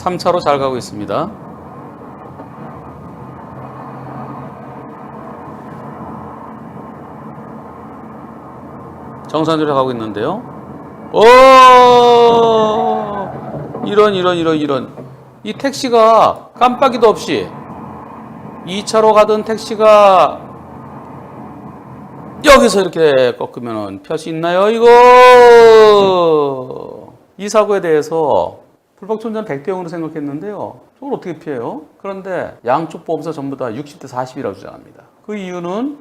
3차로 잘 가고 있습니다. 정상적으로 가고 있는데요. 오! 이런. 이 택시가 깜빡이도 없이 2차로 가던 택시가 여기서 이렇게 꺾으면 피할 수 있나요? 이거! 이 사고에 대해서 불박차 운전 100대 0으로 생각했는데요. 저걸 어떻게 피해요? 그런데 양쪽 보험사 전부 다 60대 40이라고 주장합니다. 그 이유는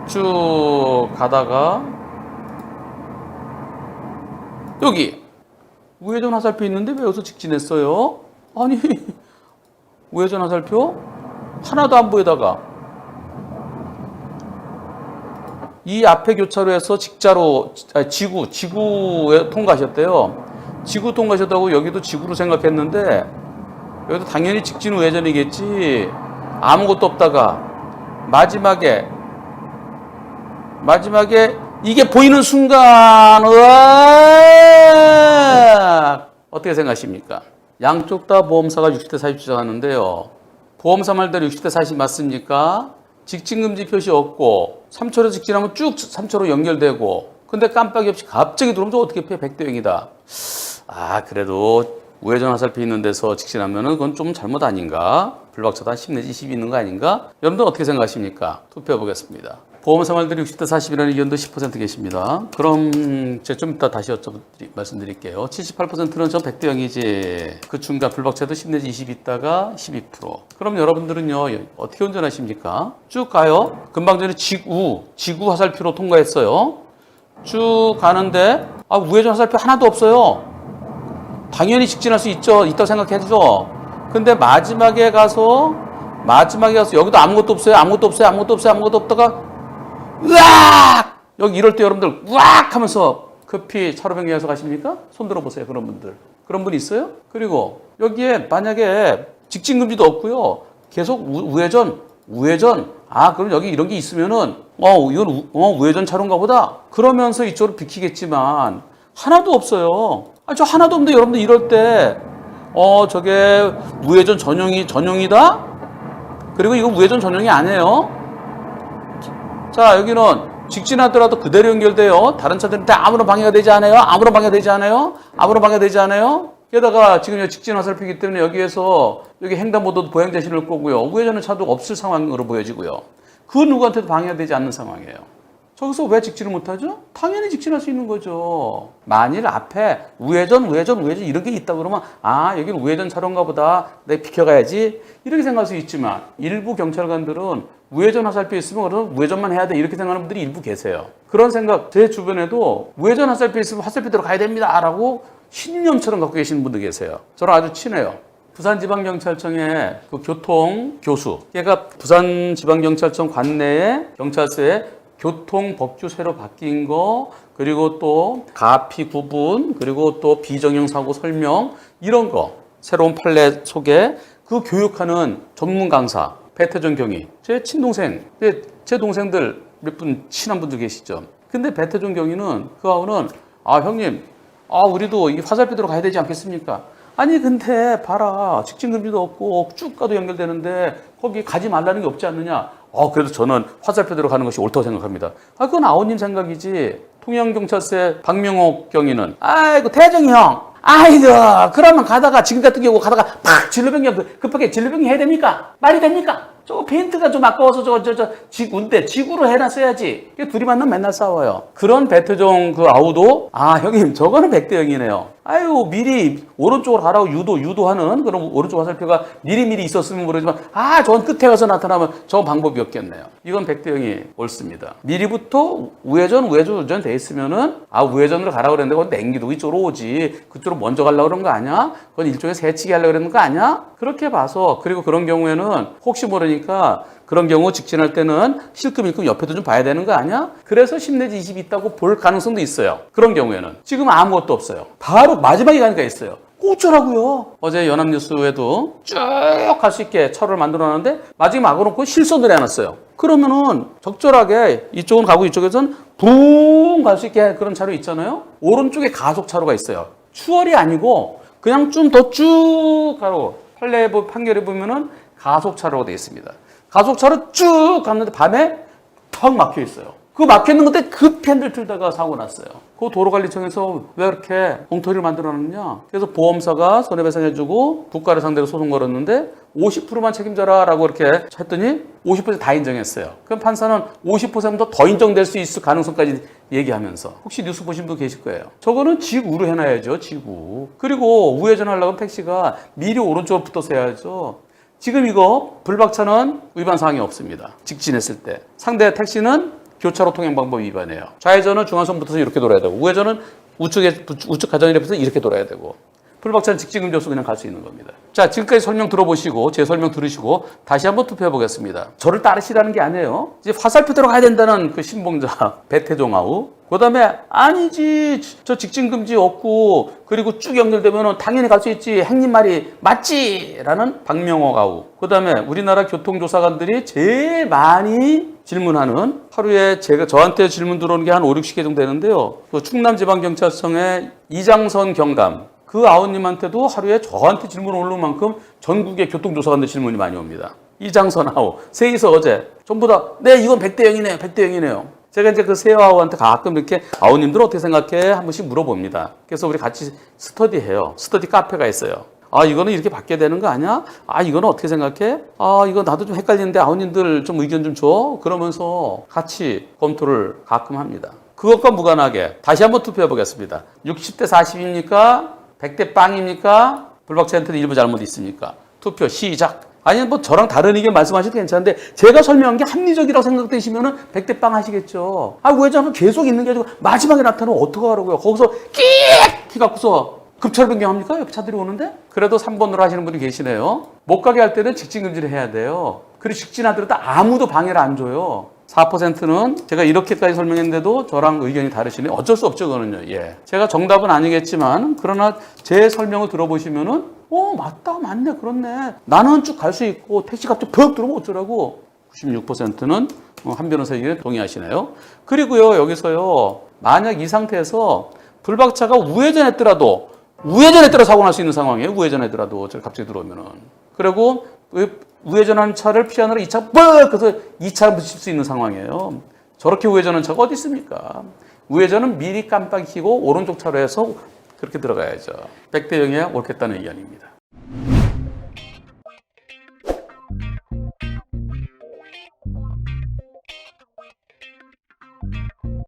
쭉 가다가 여기 우회전 화살표 있는데 왜 여기서 직진했어요? 아니 우회전 화살표 하나도 안 보이다가 이 앞에 교차로에서 지구에 통과하셨대요. 지구 통과하셨다고 여기도 지구로 생각했는데 여기도 당연히 직진 우회전이겠지. 아무것도 없다가 마지막에 이게 보이는 순간 어떻게 생각하십니까? 양쪽 다 보험사가 60대 40 주장하는데요. 보험사 말대로 60대 40 맞습니까? 직진금지 표시 없고 3차로 직진하면 쭉 3차로 연결되고 근데 깜빡이 없이 갑자기 들어오면 어떻게 피해? 100대 0이다. 그래도 우회전 화살표 있는 데서 직진하면은 그건 좀 잘못 아닌가? 불박차도 한 10 내지 20 있는 거 아닌가? 여러분들 어떻게 생각하십니까? 투표해 보겠습니다. 보험사 말들이 60대 40이라는 의견도 10% 계십니다. 그럼 제가 좀 이따 다시 말씀드릴게요. 78%는 전 100대 0이지. 그 중간 불박차도 10 내지 20 있다가 12%. 그럼 여러분들은요, 어떻게 운전하십니까? 쭉 가요. 금방 전에 지구 화살표로 통과했어요. 쭉 가는데, 우회전 화살표 하나도 없어요. 당연히 직진할 수 있다고 생각해야죠. 근데 마지막에 가서 여기도 아무것도 없어요. 아무것도 없다가 으악! 여기 이럴 때 여러분들 으악! 하면서 급히 차로 변경해서 가십니까? 손 들어보세요. 그런 분들. 그런 분 있어요? 그리고 여기에 만약에 직진 금지도 없고요. 계속 우회전. 그럼 여기 이런 게 있으면은 이건 우회전 차로인가 보다. 그러면서 이쪽으로 비키겠지만 하나도 없어요. 저 하나도 없는데 여러분들 이럴 때 저게 우회전 전용이다? 그리고 이거 우회전 전용이 아니에요. 자, 여기는 직진하더라도 그대로 연결돼요. 다른 차들은 다 아무런 방해가 되지 않아요. 게다가 지금 직진 화살표이기 때문에 여기에서 여기 횡단보도도 보행자신을 거고요. 우회전은 차도 없을 상황으로 보여지고요. 그 누구한테도 방해가 되지 않는 상황이에요. 저기서 왜 직진을 못하죠? 당연히 직진할 수 있는 거죠. 만일 앞에 우회전 이런 게 있다 그러면 여기는 우회전 차로인가 보다. 내가 비켜가야지. 이렇게 생각할 수 있지만 일부 경찰관들은 우회전 화살표 있으면 그럼 우회전만 해야 돼. 이렇게 생각하는 분들이 일부 계세요. 그런 생각 제 주변에도 우회전 화살표 있으면 화살표대로 가야 됩니다. 라고 신념처럼 갖고 계시는 분도 계세요. 저랑 아주 친해요. 부산지방경찰청의 그 교통 교수. 걔가 부산지방경찰청 관내에 경찰서에 교통법규 새로 바뀐 거, 그리고 또 가피 구분, 그리고 또 비정형 사고 설명, 이런 거 새로운 판례 소개, 그 교육하는 전문 강사 배태종 경위. 제 친동생, 제 동생들 몇 분 친한 분들 계시죠. 근데 배태종 경위는 그하고는 형님, 우리도 이 화살표대로 가야 되지 않겠습니까? 아니 근데 봐라, 직진금지도 없고 쭉 가도 연결되는데 거기 가지 말라는 게 없지 않느냐? 그래도 저는 화살표대로 가는 것이 옳다고 생각합니다. 그건 아우님 생각이지. 통영경찰서의 박명옥 경위는 태정이 형, 그러면 지금 같은 경우 가다가 팍 진로변경 급하게 진로변경 해야 됩니까? 말이 됩니까? 저거 페인트가 좀 아까워서 지구로 해놨어야지. 둘이 만나면 맨날 싸워요. 그런 배태종 그 아우도 형님 저거는 100대 0이네요. 미리 오른쪽으로 가라고 유도하는 그런 오른쪽 화살표가 미리 있었으면 모르지만 저건 끝에 가서 나타나면 저 방법이 없겠네요. 이건 100대 0이 옳습니다. 미리부터 우회전 돼 있으면은 우회전으로 가라고 그랬는데 그건 냉기도 이쪽으로 오지. 그쪽으로 먼저 가려고 그런 거 아니야? 그건 일종의 새치기 하려고 그러는 거 아니야? 그렇게 봐서 그리고 그런 경우에는 혹시 모르니까 그런 경우 직진할 때는 실금 일금 옆에도 좀 봐야 되는 거 아니야? 그래서 10 내지 20 있다고 볼 가능성도 있어요. 그런 경우에는 지금 아무것도 없어요. 바로 마지막에 가니까 있어요. 어쩌라고요? 어제 연합뉴스에도 쭉 갈 수 있게 차로를 만들어놨는데 마지막에 막아놓고 실선을 해놨어요. 그러면은 적절하게 이쪽은 가고 이쪽에서는 붕 갈 수 있게 그런 차로 있잖아요. 오른쪽에 가속 차로가 있어요. 추월이 아니고 그냥 좀 더 쭉 가로 판결에 보면은 가속차로가 되어 있습니다. 가속차로 쭉 갔는데 밤에 턱 막혀 있어요. 그 막혀 있는 건데 급히 핸들 틀다가 사고 났어요. 그 도로관리청에서 왜 이렇게 엉터리를 만들어놨느냐? 그래서 보험사가 손해배상해주고 국가를 상대로 소송 걸었는데 50%만 책임져라라고 이렇게 했더니 50%다 인정했어요. 그럼 판사는 50%도 더 인정될 수 있을 가능성까지 얘기하면서 혹시 뉴스 보신 분 계실 거예요. 저거는 지구로 해놔야죠. 지구. 그리고 우회전하려면 택시가 미리 오른쪽으로 붙어서 해야죠. 지금 이거 불박차는 위반 사항이 없습니다. 직진했을 때. 상대 택시는 교차로 통행 방법 위반이에요. 좌회전은 중앙선 붙어서 이렇게 돌아야 되고 우회전은 우측 가정일에 붙어서 이렇게 돌아야 되고 불박차는 직진금지없이 그냥 갈 수 있는 겁니다. 자, 지금까지 설명 들어보시고 제 설명 들으시고 다시 한번 투표해 보겠습니다. 저를 따르시라는 게 아니에요. 이제 화살표대로 가야 된다는 그 신봉자 배태종아우. 그다음에 아니지 저 직진금지 없고 그리고 쭉 연결되면 당연히 갈 수 있지 행님 말이 맞지라는 박명옥 아우. 그다음에 우리나라 교통조사관들이 제일 많이 질문하는 하루에 저한테 질문 들어오는 게 한 5, 60개 정도 되는데요. 그 충남지방경찰청의 이장선 경감 그 아우님한테도 하루에 저한테 질문 올라올 만큼 전국의 교통조사관들 질문이 많이 옵니다. 이장선 아우 세이서 어제 전부 다 네 이건 100대 0이네요. 100대 0이네요. 제가 이제 그 세호 아우한테 가끔 이렇게 아우님들 어떻게 생각해? 한 번씩 물어봅니다. 그래서 우리 같이 스터디해요. 스터디 카페가 있어요. 아 이거는 이렇게 바뀌어야 되는 거 아니야? 아 이거는 어떻게 생각해? 아 이거 나도 좀 헷갈리는데 아우님들 좀 의견 좀 줘. 그러면서 같이 검토를 가끔 합니다. 그것과 무관하게 다시 한번 투표해 보겠습니다. 60대 40입니까? 100대 빵입니까? 불박차한테는 일부 잘못 있습니까? 투표 시작. 아니 뭐 저랑 다른 의견 말씀하셔도 괜찮은데 제가 설명한 게 합리적이라고 생각되시면은 100대 빵 하시겠죠. 아 우회전은 계속 있는 게 아니고 마지막에 나타나면 어떡하라고요. 거기서 끼익 갖고서 급차로 변경합니까? 옆에 차들이 오는데? 그래도 3번으로 하시는 분이 계시네요. 못 가게 할 때는 직진금지를 해야 돼요. 그리고 직진하더라도 아무도 방해를 안 줘요. 4%는 제가 이렇게까지 설명했는데도 저랑 의견이 다르시네. 어쩔 수 없죠, 그거는요. 예. 제가 정답은 아니겠지만, 그러나 제 설명을 들어보시면은, 맞다, 맞네, 그렇네. 나는 쭉 갈 수 있고, 택시 갑자기 퍽 들어오면 어쩌라고. 96%는 한 변호사 의견에 동의하시네요. 그리고요, 여기서요, 만약 이 상태에서 불박차가 우회전했더라도 사고 날 수 있는 상황이에요. 우회전했더라도 저를 갑자기 들어오면은. 그리고 우회전하는 차를 피하느라 이 차 뻑! 그래서 이 차를 붙일 수 있는 상황이에요. 저렇게 우회전하는 차가 어디 있습니까? 우회전은 미리 깜빡이 켜고 오른쪽 차로에서 그렇게 들어가야죠. 100대 0에 옳겠다는 의견입니다.